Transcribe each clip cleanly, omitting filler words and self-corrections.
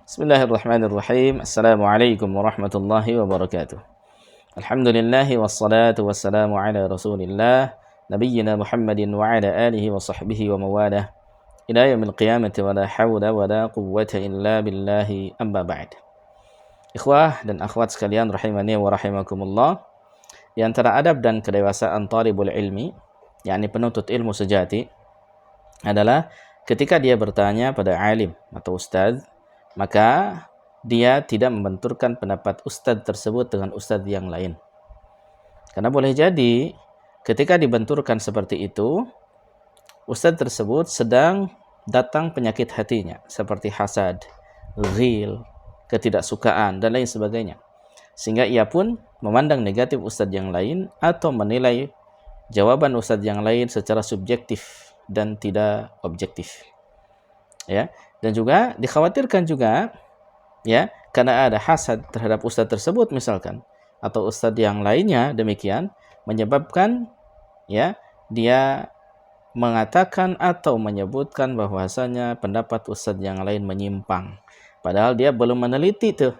Bismillahirrahmanirrahim. Assalamualaikum warahmatullahi wabarakatuh. Alhamdulillah wassalatu wassalamu ala Rasulillah nabiyyina Muhammadin wa ala alihi wa sahbihi wa mawalah ila yaumil qiyamati wa la hawla wa la quwwata illa billahi amma ba'd. Ikhwah dan akhwat sekalian rahimani wa rahimakumullah. Di antara adab dan kedewasaan talibul ilmi, yakni penuntut ilmu sejati, adalah ketika dia bertanya pada alim atau ustadz, maka dia tidak membenturkan pendapat ustadz tersebut dengan ustadz yang lain. Karena boleh jadi ketika dibenturkan seperti itu, ustadz tersebut sedang datang penyakit hatinya, seperti hasad, ghil, ketidaksukaan, dan lain sebagainya. Sehingga ia pun memandang negatif ustadz yang lain atau menilai jawaban ustadz yang lain secara subjektif dan tidak objektif. Ya, dan juga dikhawatirkan juga ya, karena ada hasad terhadap ustadz tersebut misalkan, atau ustadz yang lainnya demikian, menyebabkan ya dia mengatakan atau menyebutkan bahwasanya pendapat ustadz yang lain menyimpang, padahal dia belum meneliti tuh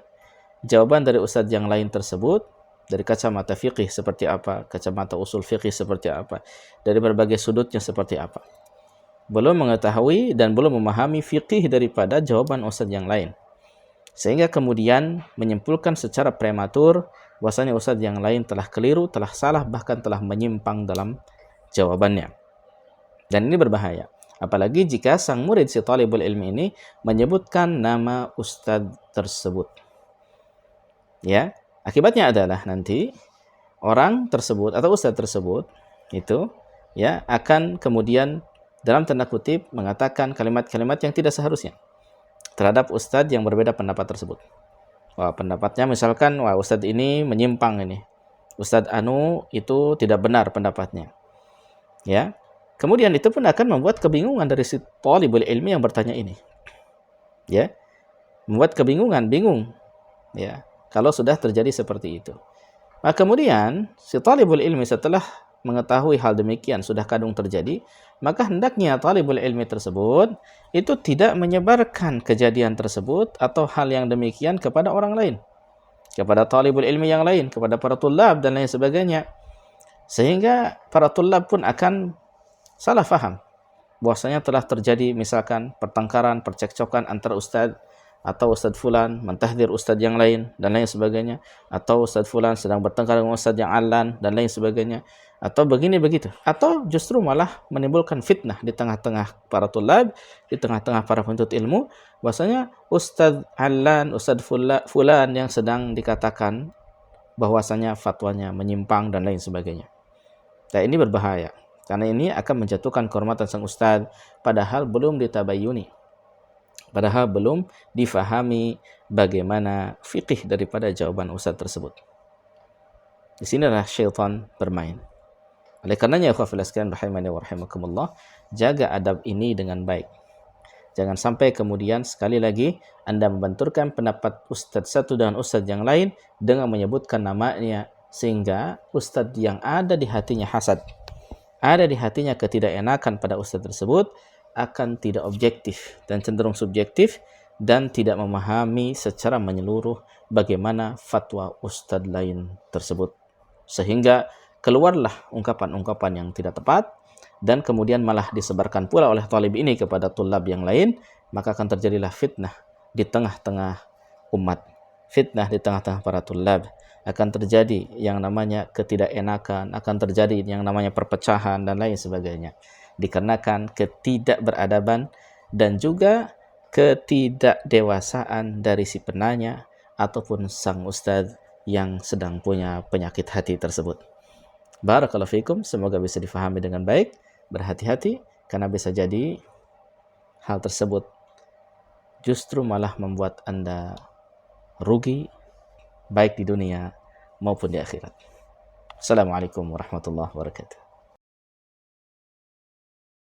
jawaban dari ustadz yang lain tersebut dari kacamata fikih seperti apa, kacamata usul fikih seperti apa, dari berbagai sudutnya seperti apa. Belum mengetahui dan belum memahami fikih daripada jawaban ustadz yang lain, sehingga kemudian menyimpulkan secara prematur bahwasanya ustadz yang lain telah keliru, telah salah, bahkan telah menyimpang dalam jawabannya. Dan ini berbahaya, apalagi jika sang murid si talibul ilmi ini menyebutkan nama ustadz tersebut. Ya, akibatnya adalah nanti orang tersebut atau ustadz tersebut itu ya akan kemudian dalam tanda kutip mengatakan kalimat-kalimat yang tidak seharusnya terhadap ustadz yang berbeda pendapat tersebut. Wah, pendapatnya misalkan, wah ustadz ini menyimpang ini. Ustadz Anu itu tidak benar pendapatnya. Ya. Kemudian itu pun akan membuat kebingungan dari si talibul ilmi yang bertanya ini. Ya. Membuat kebingungan, bingung. Ya. Kalau sudah terjadi seperti itu. Nah, kemudian si talibul ilmi setelah mengetahui hal demikian sudah kadung terjadi, maka hendaknya talibul ilmi tersebut itu tidak menyebarkan kejadian tersebut atau hal yang demikian kepada orang lain, kepada talibul ilmi yang lain, kepada para tulab dan lain sebagainya, sehingga para tulab pun akan salah faham bahwasanya telah terjadi misalkan pertengkaran, percekcokan antara ustadz atau ustadz fulan mentahdir ustadz yang lain dan lain sebagainya, atau ustadz fulan sedang bertengkar dengan ustadz yang alan dan lain sebagainya, atau begini begitu, atau justru malah menimbulkan fitnah di tengah-tengah para tulab, di tengah-tengah para penuntut ilmu, bahwasanya ustadz alan, ustadz fulan yang sedang dikatakan bahwasanya fatwanya menyimpang dan lain sebagainya. Nah, ini berbahaya karena ini akan menjatuhkan kehormatan sang ustadz, padahal belum ditabayyuni, padahal belum difahami bagaimana fikih daripada jawaban ustadz tersebut. Di sinilah syaitan bermain. Oleh karenanya, ikhwafil sekalian rahimani wa rahimakumullah, jaga adab ini dengan baik. Jangan sampai kemudian sekali lagi Anda membenturkan pendapat ustadz satu dengan ustadz yang lain dengan menyebutkan namanya, sehingga ustadz yang ada di hatinya hasad, ada di hatinya ketidakenakan pada ustadz tersebut, akan tidak objektif dan cenderung subjektif dan tidak memahami secara menyeluruh bagaimana fatwa ustadz lain tersebut, sehingga keluarlah ungkapan-ungkapan yang tidak tepat dan kemudian malah disebarkan pula oleh talib ini kepada tulab yang lain, maka akan terjadilah fitnah di tengah-tengah umat, fitnah di tengah-tengah para tulab, akan terjadi yang namanya ketidakenakan, akan terjadi yang namanya perpecahan dan lain sebagainya, dikarenakan ketidakberadaban dan juga ketidakdewasaan dari si penanya ataupun sang ustadz yang sedang punya penyakit hati tersebut. Barakallahu fikum, semoga bisa difahami dengan baik. Berhati-hati karena bisa jadi hal tersebut justru malah membuat Anda rugi baik di dunia maupun di akhirat. Assalamualaikum warahmatullahi wabarakatuh.